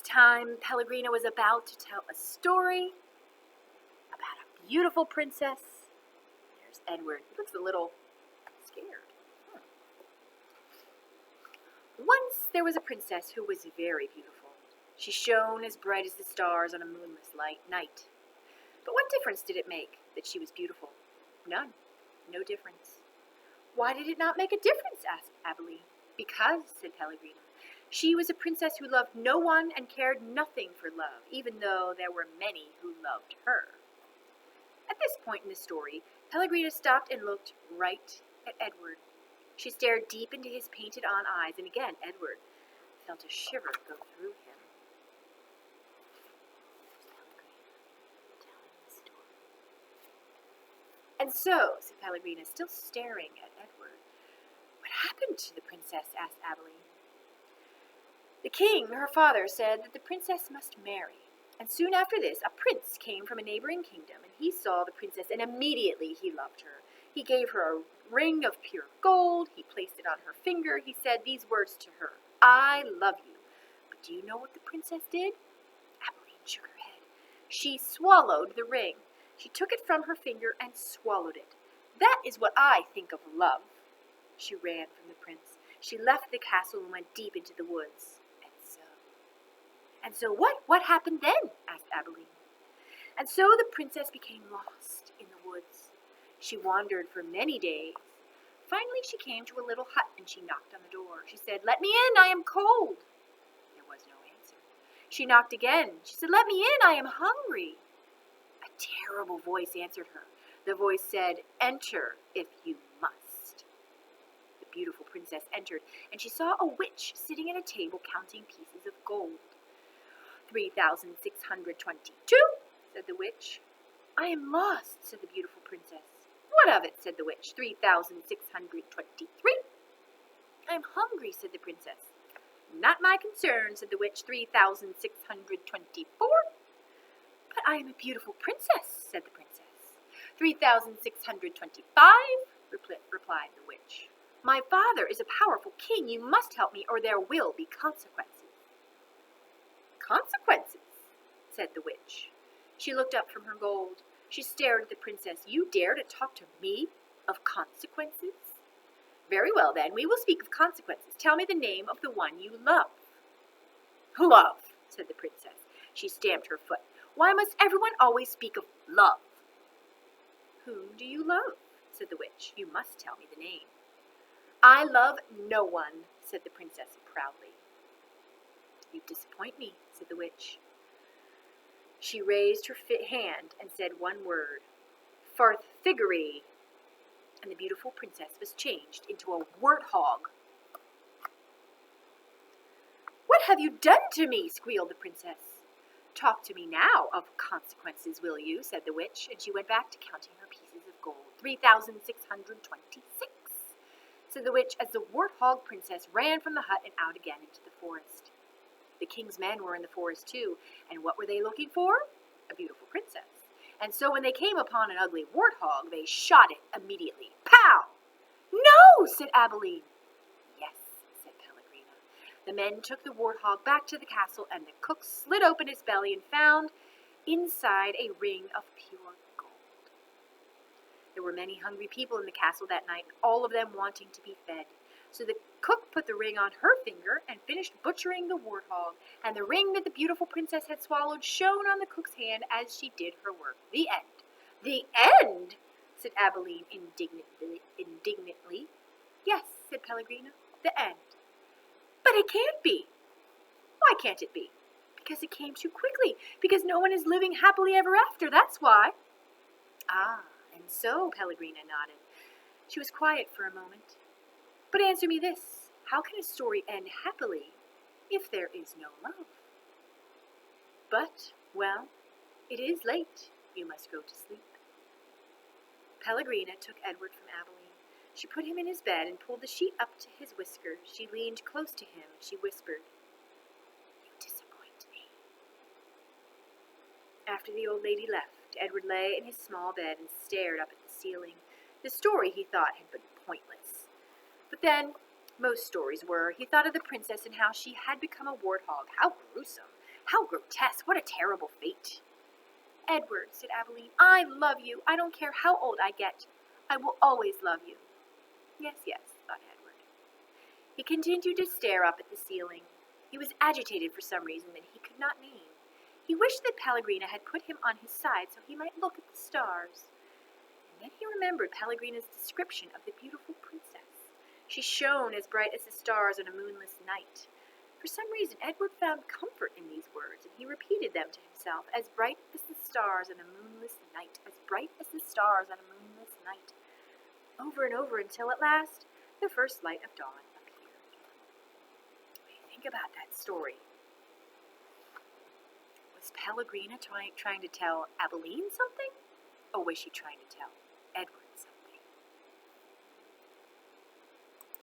time, Pellegrina was about to tell a story about a beautiful princess. There's Edward. He looks a little scared. Once there was a princess who was very beautiful. She shone as bright as the stars on a moonless night. But what difference did it make that she was beautiful? None. No difference. Why did it not make a difference? Asked Abilene. Because, said Pellegrina, she was a princess who loved no one and cared nothing for love, even though there were many who loved her. At this point in the story, Pellegrina stopped and looked right at Edward. She stared deep into his painted-on eyes, and again Edward felt a shiver go through him. And so, said Pellegrina, still staring at Edward, what happened to the princess? Asked Abilene. The king, her father, said that the princess must marry. And soon after this, a prince came from a neighboring kingdom, and he saw the princess, and immediately he loved her. He gave her a ring of pure gold. He placed it on her finger. He said these words to her, I love you. But do you know what the princess did? Abilene shook her head. She swallowed the ring. She took it from her finger and swallowed it. That is what I think of love. She ran from the prince. She left the castle and went deep into the woods. And so what happened then? Asked Abilene. And so the princess became lost in the woods. She wandered for many days. Finally she came to a little hut and she knocked on the door. She said, Let me in, I am cold. There was no answer. She knocked again. She said, Let me in, I am hungry. A terrible voice answered her. The voice said, Enter if you must. The beautiful princess entered, and she saw a witch sitting at a table counting pieces of gold. 3,622, said the witch. I am lost, said the beautiful princess. What of it, said the witch. 3,623. I am hungry, said the princess. Not my concern, said the witch. 3,624. But I am a beautiful princess, said the princess. 3,625, replied the witch. My father is a powerful king. You must help me, or there will be consequences. Consequences, said the witch. She looked up from her gold. She stared at the princess. You dare to talk to me of consequences? Very well, then, we will speak of consequences. Tell me the name of the one you love. Love, said the princess. She stamped her foot. Why must everyone always speak of love? Whom do you love? Said the witch. You must tell me the name. I love no one, said the princess proudly. You disappoint me, said the witch. She raised her hand and said one word, Farthiggery, and the beautiful princess was changed into a warthog. What have you done to me? Squealed the princess. Talk to me now of consequences, will you? Said the witch, and she went back to counting her pieces of gold. 3,626, said the witch, as the warthog princess ran from the hut and out again into the forest. The king's men were in the forest too, and what were they looking for? A beautiful princess. And so when they came upon an ugly warthog, they shot it immediately. Pow! No, said Abilene. Yes, said Pellegrina. The men took the warthog back to the castle, and the cook slid open his belly and found inside a ring of pure gold. There were many hungry people in the castle that night, all of them wanting to be fed. So the cook put the ring on her finger and finished butchering the warthog, and the ring that the beautiful princess had swallowed shone on the cook's hand as she did her work. The end. The end, said Abilene indignantly. Yes, said Pellegrina, the end. But it can't be. Why can't it be? Because it came too quickly, because no one is living happily ever after, that's why. Ah, and so, Pellegrina nodded. She was quiet for a moment. But answer me this, how can a story end happily if there is no love? But, well, it is late. You must go to sleep. Pellegrina took Edward from Abilene. She put him in his bed and pulled the sheet up to his whiskers. She leaned close to him and she whispered, You disappoint me. After the old lady left, Edward lay in his small bed and stared up at the ceiling. The story, he thought, had been pointless. But then, most stories were. He thought of the princess and how she had become a warthog. How gruesome. How grotesque! What a terrible fate! Edward, said Abilene, I love you. I don't care how old I get. I will always love you. Yes, yes, thought Edward. He continued to stare up at the ceiling. He was agitated for some reason that he could not name. He wished that Pellegrina had put him on his side so he might look at the stars. And then he remembered Pellegrina's description of the beautiful princess. She shone as bright as the stars on a moonless night. For some reason, Edward found comfort in these words, and he repeated them to himself, as bright as the stars on a moonless night, as bright as the stars on a moonless night, over and over until at last the first light of dawn appeared. Think about that story. Was Pellegrina trying to tell Abilene something? Or was she trying to tell Edward